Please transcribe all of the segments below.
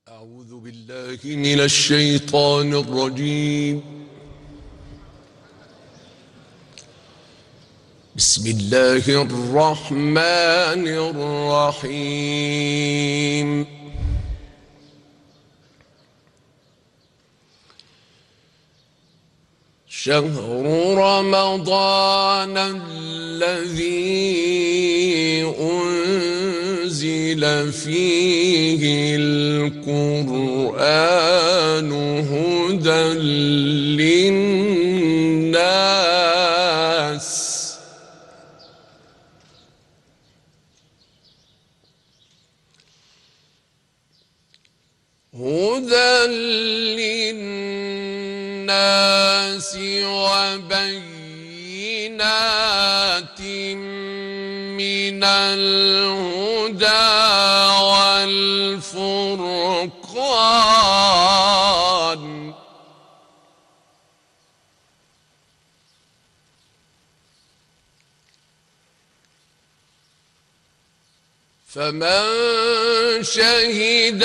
أعوذ بالله من الشيطان الرجيم. بسم الله الرحمن الرحيم. شهر رمضان الذي أنزل فيه القرآن هدى للناس هدى للناس وبينات من الهدى والفرقان فمن شهد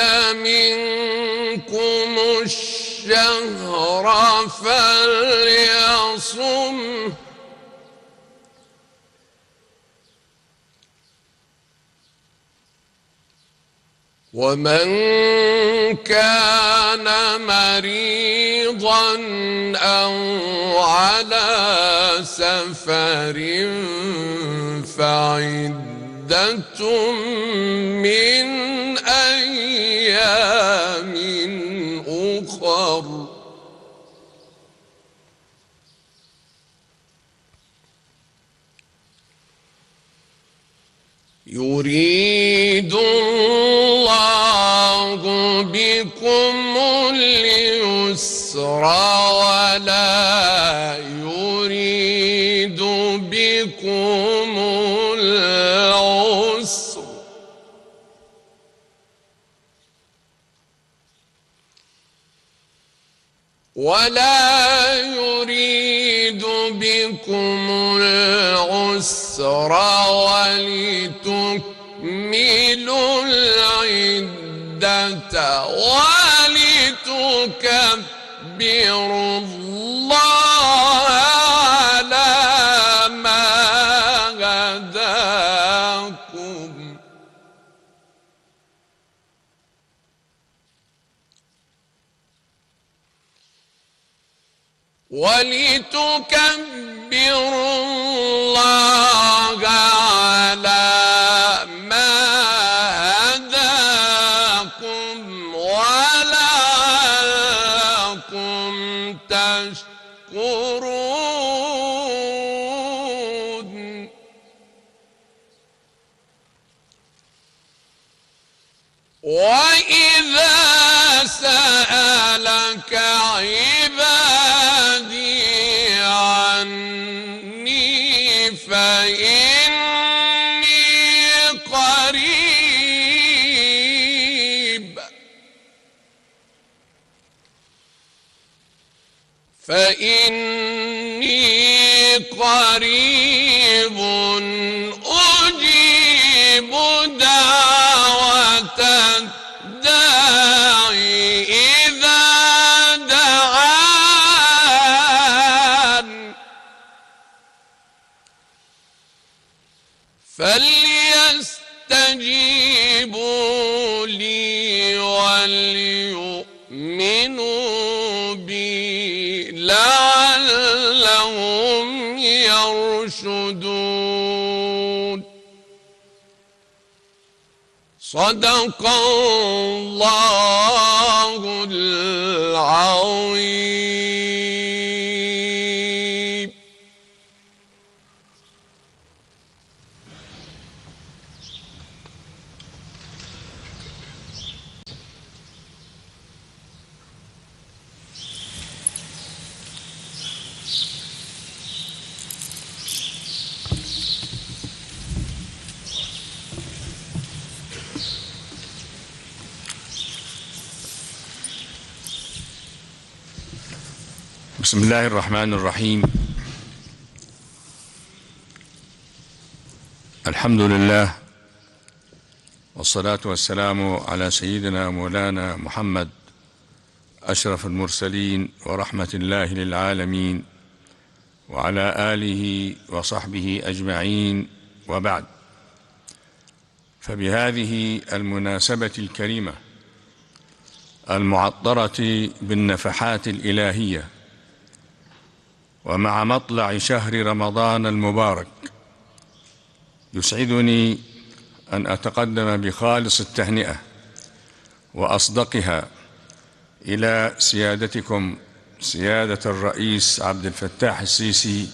منكم الشهر فليصمه ومن كان مريضا أو على سفر فعدة من أيام أخر يريد الله بكم اليسر ولا يريد بكم العسر ولتكملوا العدة ولتكبروا الله على ما هداكم ولتكبروا الله على ما هداكم ولعلكم تشكرون وإذا سألك عبادي عني فإني قريب أجيب دعوة الداعي إذا دعان فليستجيبوا لي وليؤمنوا بي لعلهم يرشدون. صدق الله العظيم. بسم الله الرحمن الرحيم. الحمد لله والصلاة والسلام على سيدنا مولانا محمد أشرف المرسلين ورحمة الله للعالمين وعلى آله وصحبه أجمعين، وبعد. فبهذه المناسبة الكريمة المعطرة بالنفحات الإلهية، ومع مطلع شهر رمضان المبارك، يسعدني أن أتقدم بخالص التهنئة وأصدقها إلى سيادتكم سيادة الرئيس عبد الفتاح السيسي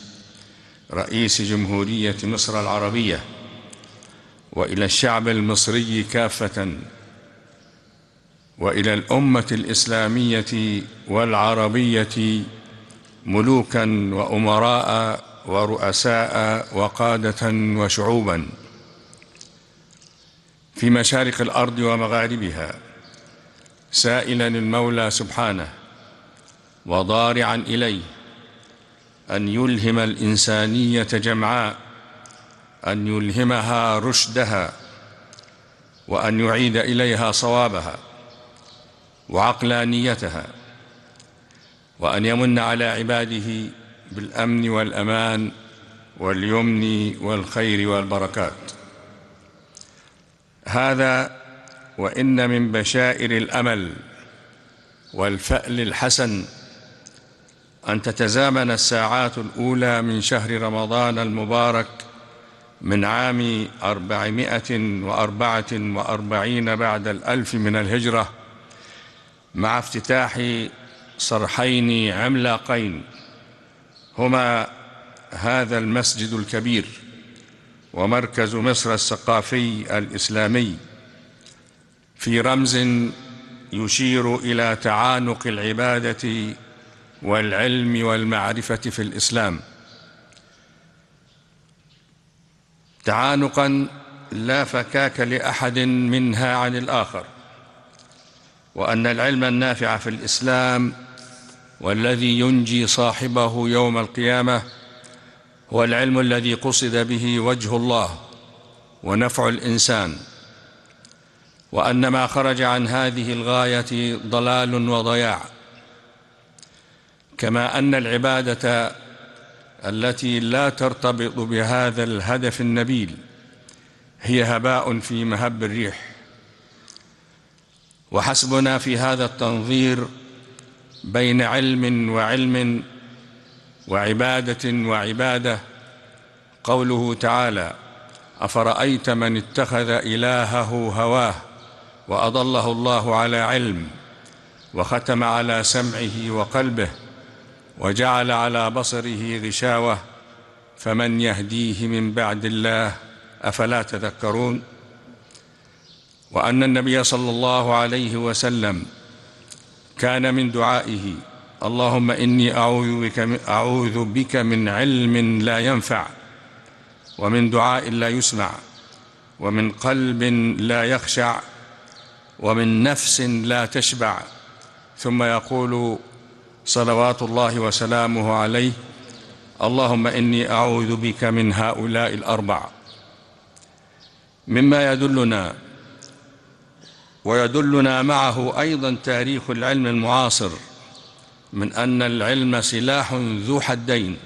رئيس جمهورية مصر العربية، وإلى الشعب المصري كافة، وإلى الأمة الإسلامية والعربية، ملوكا وأمراء ورؤساء وقادة وشعوبا في مشارق الأرض ومغاربها، سائلا المولى سبحانه وضارعا إليه أن يلهم الإنسانية جمعاء، أن يلهمها رشدها، وأن يعيد إليها صوابها وعقلانيتها، وأن يمن على عباده بالأمن والأمان واليمن والخير والبركات. هذا وإن من بشائر الأمل والفأل الحسن أن تتزامن الساعات الأولى من شهر رمضان المبارك من عام 444 بعد الألف من الهجرة مع افتتاح صرحين عملاقين هما هذا المسجد الكبير ومركز مصر الثقافي الإسلامي، في رمز يشير إلى تعانق العبادة والعلم والمعرفة في الإسلام، تعانقا لا فكاك لأحد منها عن الآخر، وأن العلم النافع في الإسلام والذي ينجي صاحبه يوم القيامة هو العلم الذي قصد به وجه الله ونفع الإنسان، وأن ما خرج عن هذه الغاية ضلال وضياع، كما أن العبادة التي لا ترتبط بهذا الهدف النبيل هي هباء في مهب الريح. وحسبنا في هذا التنظير بين علم وعلم وعبادة وعبادة قوله تعالى: أفرأيت من اتخذ إلهه هواه وأضله الله على علم وختم على سمعه وقلبه وجعل على بصره غشاوة فمن يهديه من بعد الله أفلا تذكرون. وأن النبي صلى الله عليه وسلم كان من دعائه: اللهم إني أعوذ بك من علم لا ينفع، ومن دعاء لا يسمع، ومن قلب لا يخشع، ومن نفس لا تشبع. ثم يقول صلوات الله وسلامه عليه: اللهم إني أعوذ بك من هؤلاء الأربع. مما يدلنا معه أيضا تاريخ العلم المعاصر من أن العلم سلاح ذو حدين،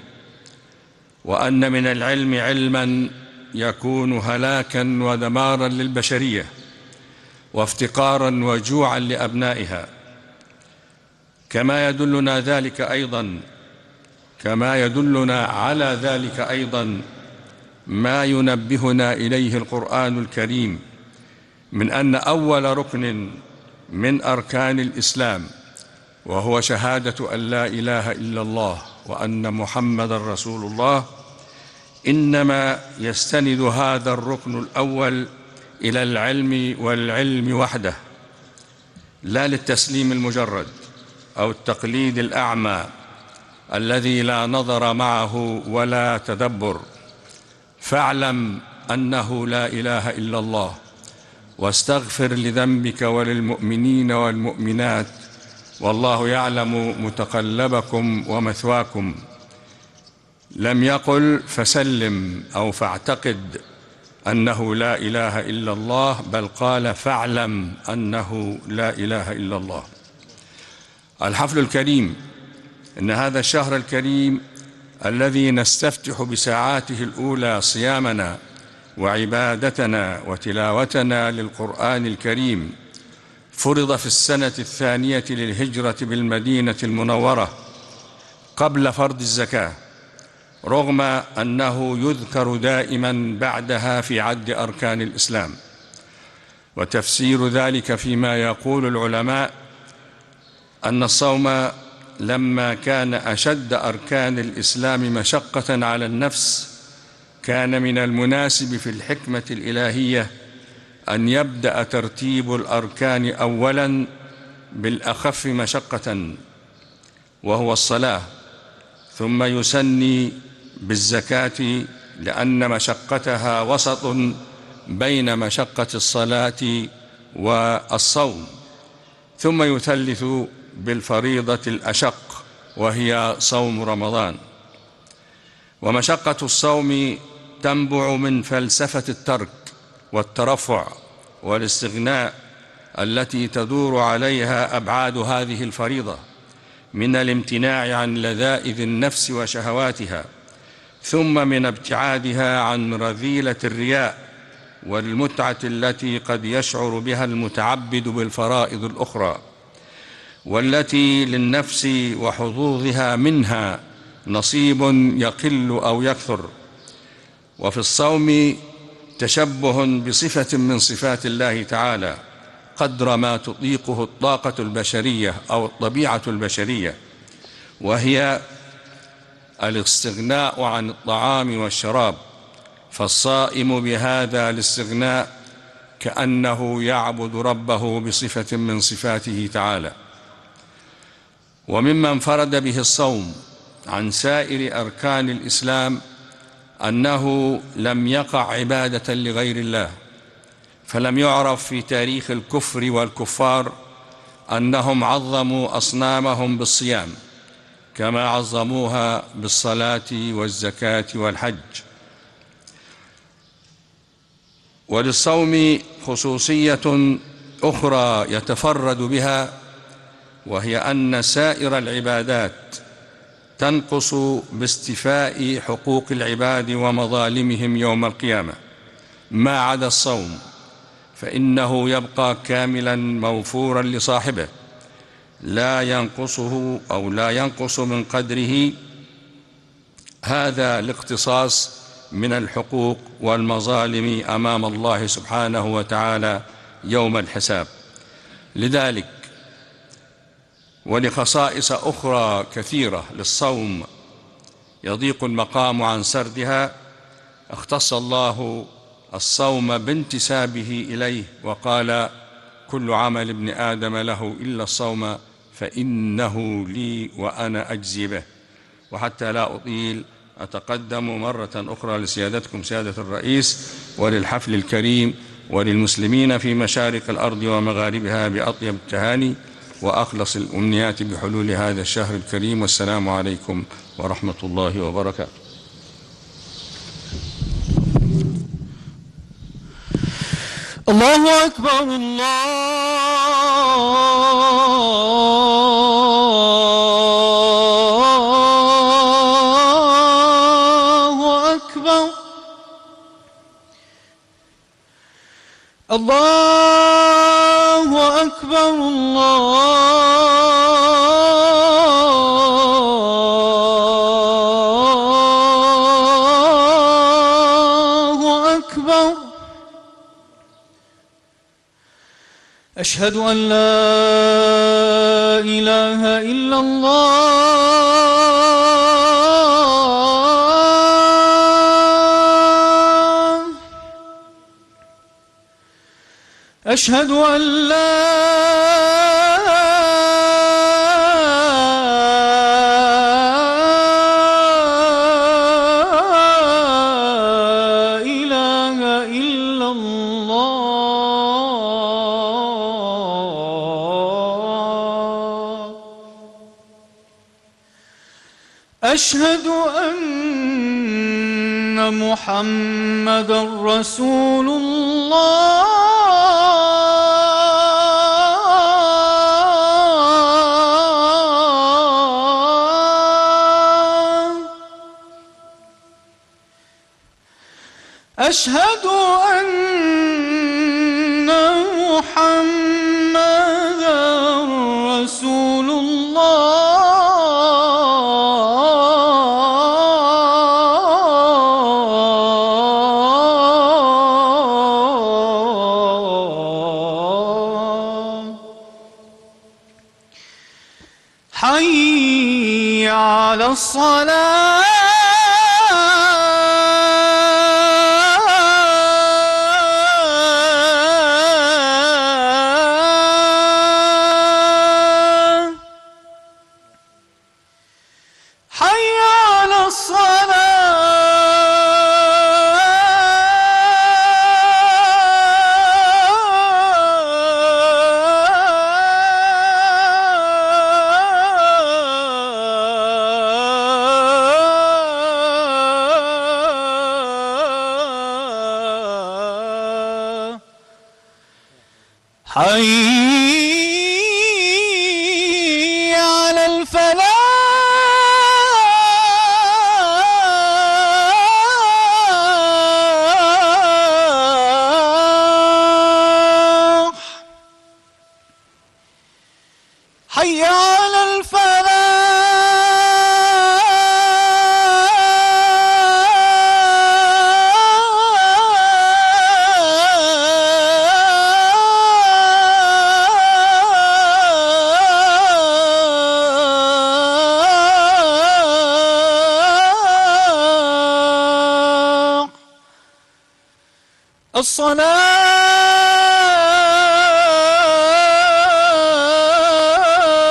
وأن من العلم علما يكون هلاكا ودمارا للبشرية وافتقارا وجوعا لأبنائها، كما يدلنا على ذلك أيضا ما ينبهنا إليه القرآن الكريم من أن أول ركن من أركان الإسلام، وهو شهادة أن لا إله إلا الله وأن محمد رسول الله، إنما يستند هذا الركن الأول إلى العلم والعلم وحده، لا للتسليم المجرد أو التقليد الأعمى الذي لا نظر معه ولا تدبر. فاعلم أنه لا إله إلا الله، واستغفر لذنبك وللمؤمنين والمؤمنات، والله يعلم متقلبكم ومثواكم. لم يقل فسلم أو فاعتقد أنه لا إله إلا الله، بل قال فاعلم أنه لا إله إلا الله. الحفل الكريم، إن هذا الشهر الكريم الذي نستفتح بساعاته الأولى صيامنا وعبادتنا وتلاوتنا للقرآن الكريم، فرض في السنة الثانية للهجرة بالمدينة المنورة قبل فرض الزكاة، رغم أنه يذكر دائما بعدها في عد أركان الإسلام. وتفسير ذلك فيما يقول العلماء أن الصوم لما كان أشد أركان الإسلام مشقة على النفس، كان من المناسب في الحكمة الإلهية أن يبدأ ترتيب الأركان أولاً بالأخف مشقة وهو الصلاة، ثم يسني بالزكاة لأن مشقتها وسط بين مشقة الصلاة والصوم، ثم يثلث بالفريضة الأشق وهي صوم رمضان. ومشقة الصوم تنبع من فلسفة الترك والترفع والاستغناء التي تدور عليها أبعاد هذه الفريضة من الامتناع عن لذائذ النفس وشهواتها، ثم من ابتعادها عن رذيلة الرياء والمتعة التي قد يشعر بها المتعبد بالفرائض الأخرى، والتي للنفس وحظوظها منها نصيب يقل أو يكثر. وفي الصوم تشبه بصفة من صفات الله تعالى قدر ما تطيقه الطاقة البشرية أو الطبيعة البشرية، وهي الاستغناء عن الطعام والشراب، فالصائم بهذا الاستغناء كأنه يعبد ربه بصفة من صفاته تعالى. ومما انفرد به الصوم عن سائر أركان الإسلام أنه لم يقع عبادة لغير الله، فلم يعرف في تاريخ الكفر والكفار أنهم عظموا أصنامهم بالصيام كما عظموها بالصلاة والزكاة والحج. وللصوم خصوصية أخرى يتفرد بها، وهي أن سائر العبادات تنقص باستيفاء حقوق العباد ومظالمهم يوم القيامة، ما عدا الصوم فإنه يبقى كاملا موفورا لصاحبه، لا ينقصه أو لا ينقص من قدره هذا الاقتصاص من الحقوق والمظالم أمام الله سبحانه وتعالى يوم الحساب. لذلك ولخصائص أخرى كثيرة للصوم يضيق المقام عن سردها، اختص الله الصوم بانتسابه إليه وقال: كل عمل ابن آدم له إلا الصوم فإنه لي وأنا أجزي به. وحتى لا أطيل أتقدم مرة أخرى لسيادتكم سيادة الرئيس وللحفل الكريم وللمسلمين في مشارق الأرض ومغاربها بأطيب التهاني وأخلص الأمنيات بحلول هذا الشهر الكريم، والسلام عليكم ورحمة الله وبركاته. الله أكبر الله أكبر الله أكبر الله أكبر. أشهد أن لا إله إلا الله. أشهد أن لا إله إلا الله. أشهد أن محمدًا رسول الله. أشهد أن محمدًا رسول الله. حي على الصلاة. حي على الصلاة. حي على الفلاح. حي على الفلاح.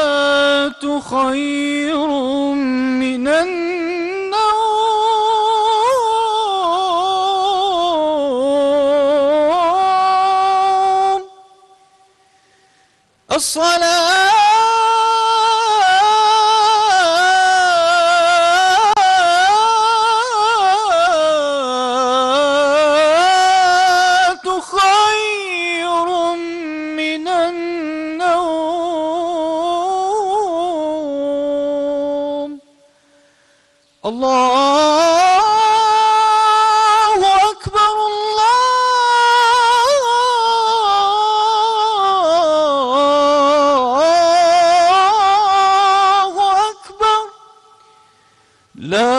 الصلاة خير من النوم. الصلاة خير من النوم. الله أكبر الله أكبر. لا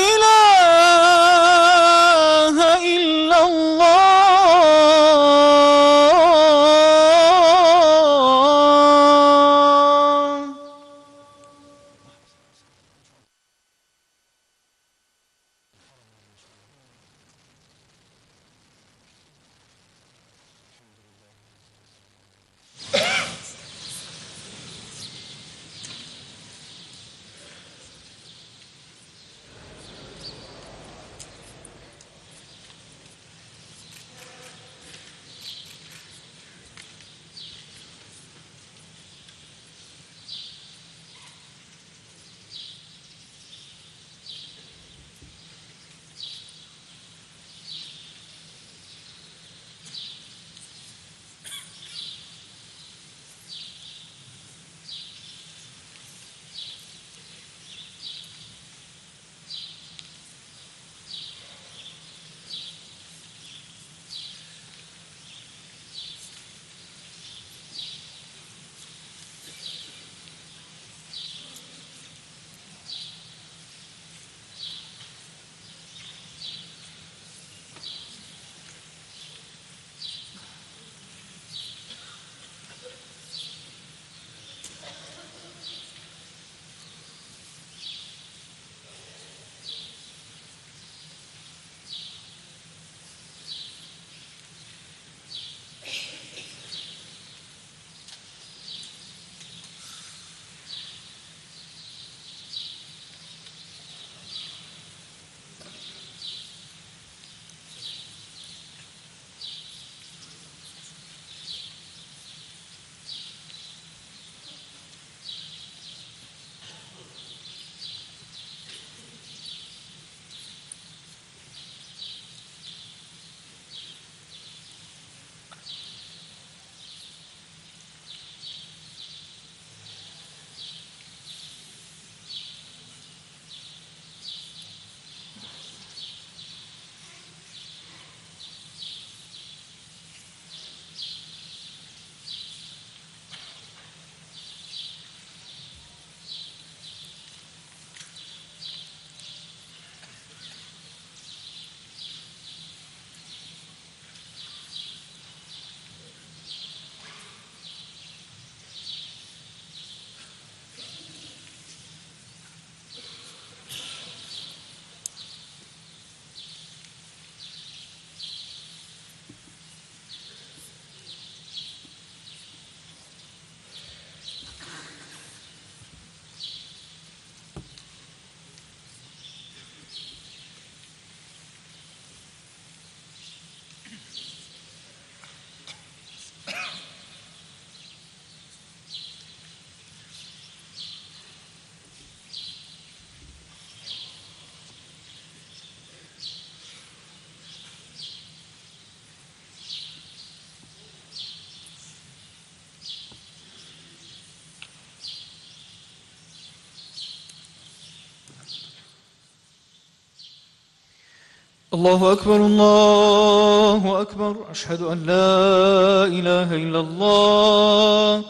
إله إلا الله. الله أكبر الله أكبر. أشهد أن لا إله إلا الله.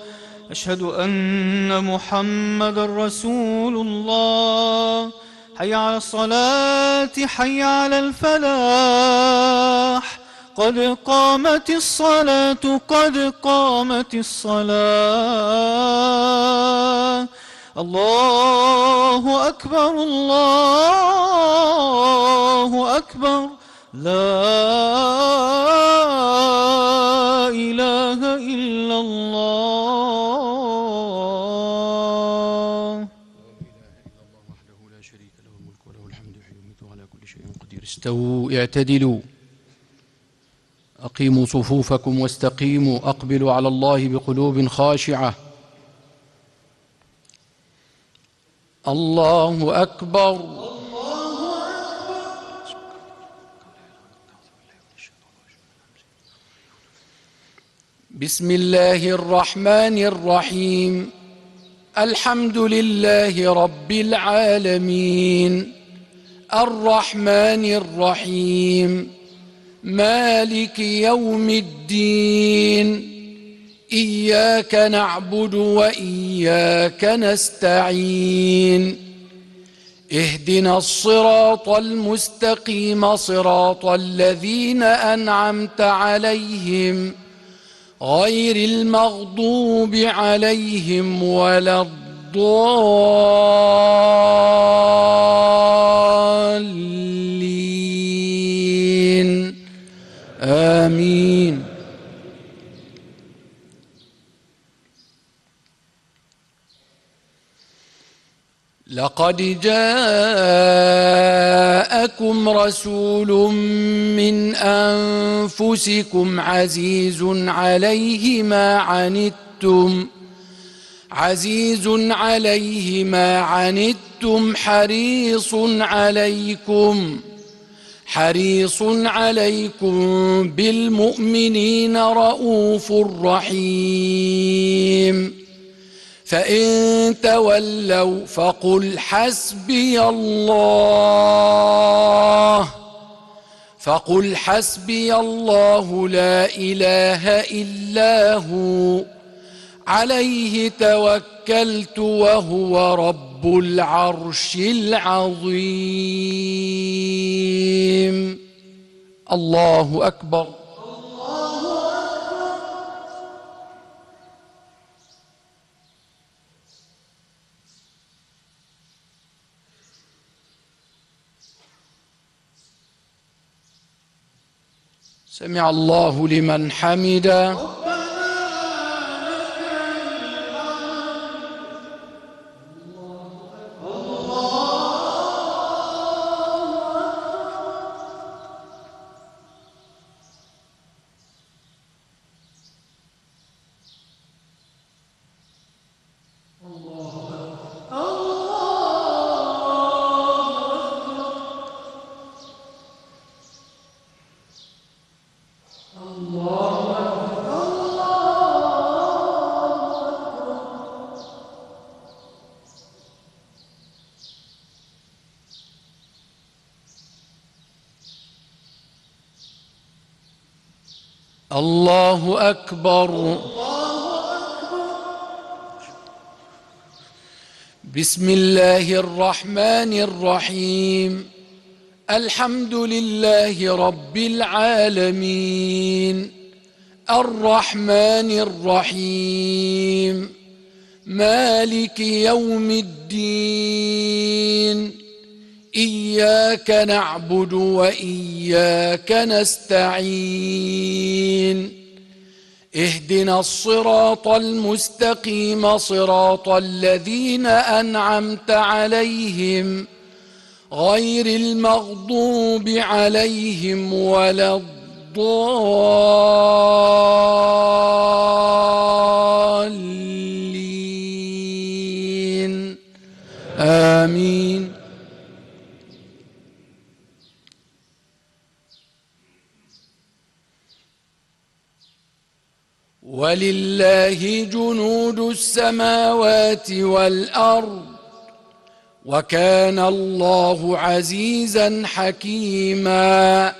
أشهد أن محمد رسول الله. حي على الصلاة حي على الفلاح. قد قامت الصلاة قد قامت الصلاة. الله أكبر الله أكبر. لا إله إلا الله. استووا اعتدلوا أقيموا صفوفكم واستقيموا أقبلوا على الله بقلوب خاشعة. الله أكبر. بسم الله الرحمن الرحيم. الحمد لله رب العالمين الرحمن الرحيم مالك يوم الدين إياك نعبد وإياك نستعين اهدنا الصراط المستقيم صراط الذين أنعمت عليهم غير المغضوب عليهم ولا الضالين آمين. لقد جاءكم رسول من أنفسكم عزيز عليه ما عنتم حريص عليكم بالمؤمنين رؤوف رحيم. فإن تولوا فقل حسبي الله لا إله إلا هو عليه توكلت وهو رب العرش العظيم. الله أكبر. سمع الله لمن حمده. الله أكبر. بسم الله الرحمن الرحيم. الحمد لله رب العالمين الرحمن الرحيم مالك يوم الدين إياك نعبد وإياك نستعين اهدنا الصراط المستقيم صراط الذين أنعمت عليهم غير المغضوب عليهم ولا الضالين آمين. ولله جنود السماوات والأرض وكان الله عزيزا حكيما.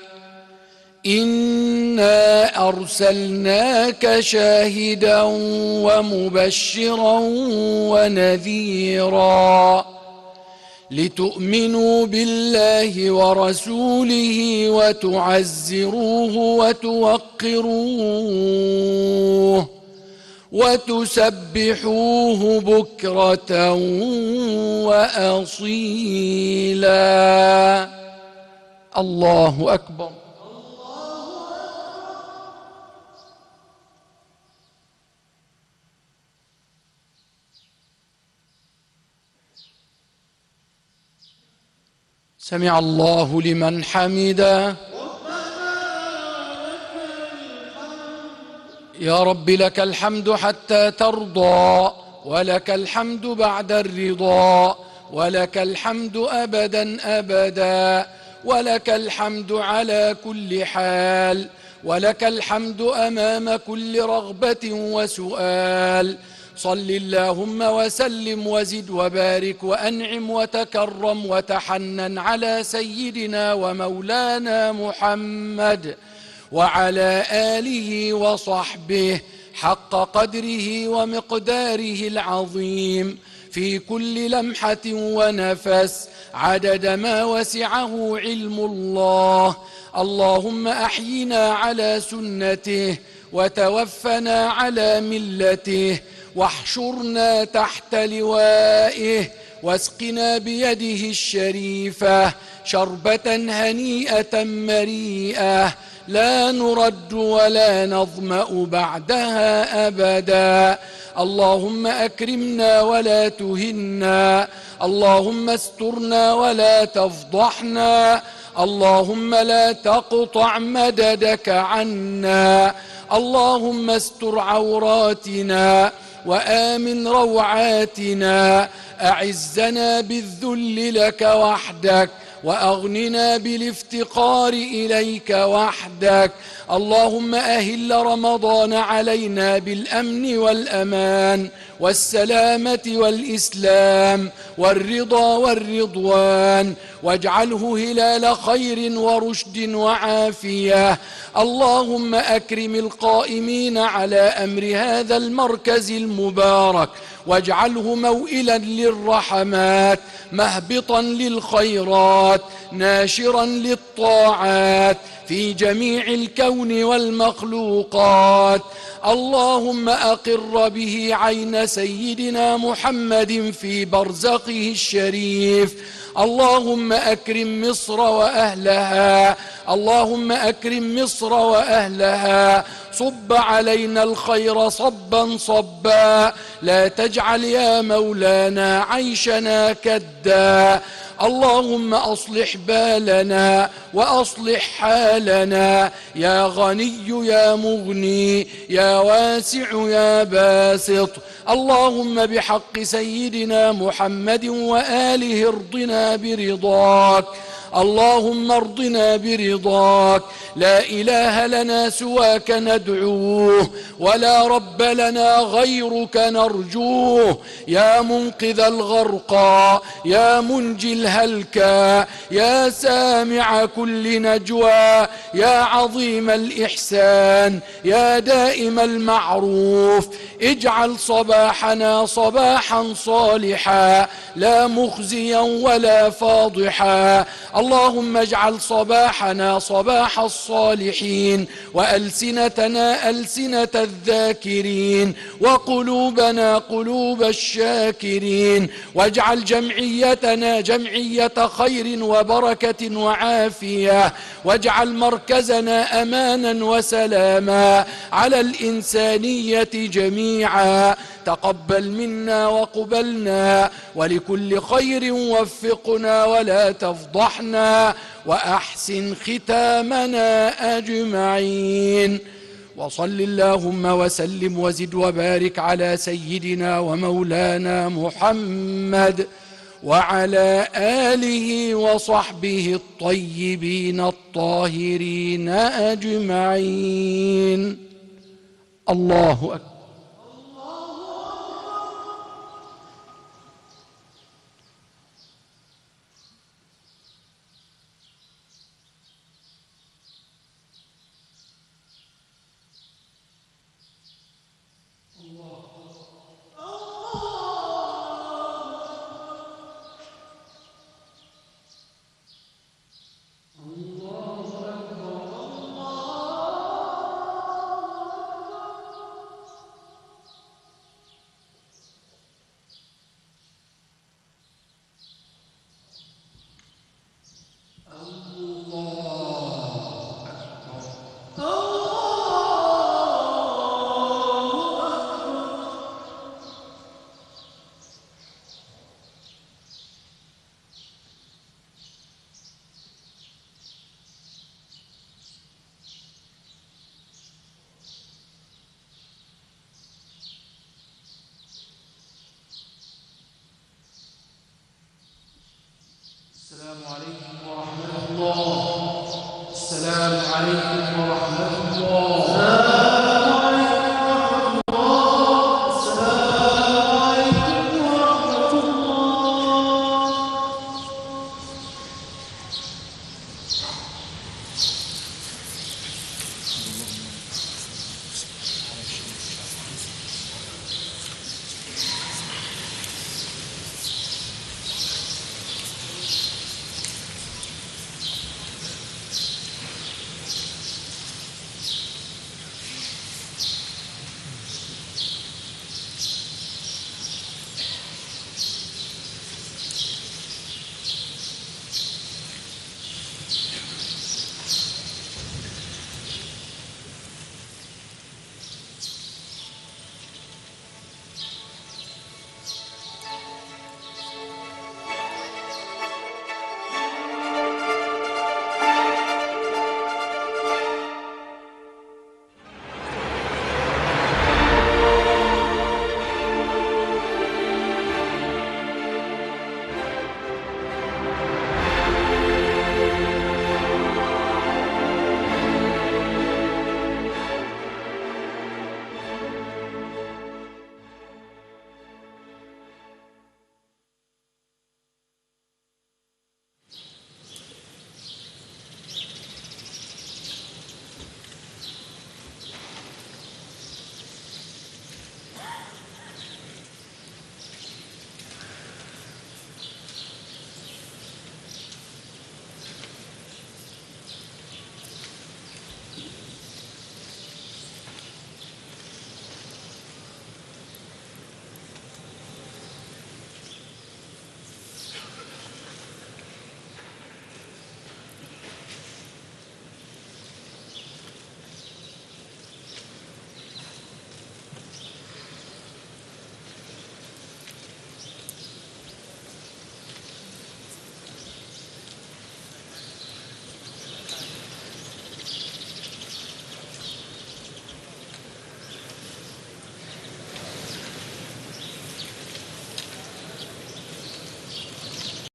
إنا أرسلناك شاهدا ومبشرا ونذيرا لتؤمنوا بالله ورسوله وتعزروه وتوقروه وتسبحوه بكرة وأصيلا. الله أكبر. سمع الله لمن حمده. يا رب لك الحمد حتى ترضى، ولك الحمد بعد الرضا، ولك الحمد أبدا أبدا، ولك الحمد على كل حال، ولك الحمد أمام كل رغبة وسؤال. صل اللهم وسلم وزد وبارك وأنعم وتكرم وتحنن على سيدنا ومولانا محمد وعلى آله وصحبه حق قدره ومقداره العظيم، في كل لمحة ونفس عدد ما وسعه علم الله. اللهم أحينا على سنته وتوفنا على ملته، واحشرنا تحت لوائه، واسقنا بيده الشريفة شربة هنيئة مريئة لا نرد ولا نظمأ بعدها أبدا. اللهم أكرمنا ولا تهنا، اللهم استرنا ولا تفضحنا، اللهم لا تقطع مددك عنا، اللهم استر عوراتنا وآمن روعاتنا، أعزنا بالذل لك وحدك، وأغننا بالافتقار إليك وحدك. اللهم أهل رمضان علينا بالأمن والأمان والسلامة والإسلام والرضا والرضوان، واجعله هلال خير ورشد وعافية. اللهم أكرم القائمين على أمر هذا المركز المبارك، واجعله موئلا للرحمات، مهبطا للخيرات، ناشرا للطاعات في جميع الكون والمخلوقات. اللهم أقر به عين سيدنا محمد في برزقه الشريف. اللهم أكرم مصر وأهلها، اللهم أكرم مصر وأهلها، صب علينا الخير صبا صبا، لا تجعل يا مولانا عيشنا كدا. اللهم أصلح بالنا وأصلح حالنا، يا غني يا مغني يا واسع يا باسط. اللهم بحق سيدنا محمد وآله ارضنا برضاك، اللهم ارضنا برضاك. لا إله لنا سواك ندعوه، ولا رب لنا غيرك نرجوه. يا منقذ الغرقى، يا منجي الهلكى، يا سامع كل نجوى، يا عظيم الإحسان، يا دائم المعروف، اجعل صباحنا صباحا صالحا، لا مخزيا ولا فاضحا. اللهم اجعل صباحنا صباح الصالحين، وألسنتنا ألسنة الذاكرين، وقلوبنا قلوب الشاكرين، واجعل جمعيتنا جمعية خير وبركة وعافية، واجعل مركزنا أمانا وسلاما على الإنسانية جميعا. تقبل منا وقبلنا، ولكل خير وفقنا ولا تفضحنا، وأحسن ختامنا أجمعين. وصل اللهم وسلم وزد وبارك على سيدنا ومولانا محمد وعلى آله وصحبه الطيبين الطاهرين أجمعين. الله أكبر. الله أكبر. السلام عليكم ورحمة الله. السلام عليكم ورحمة الله.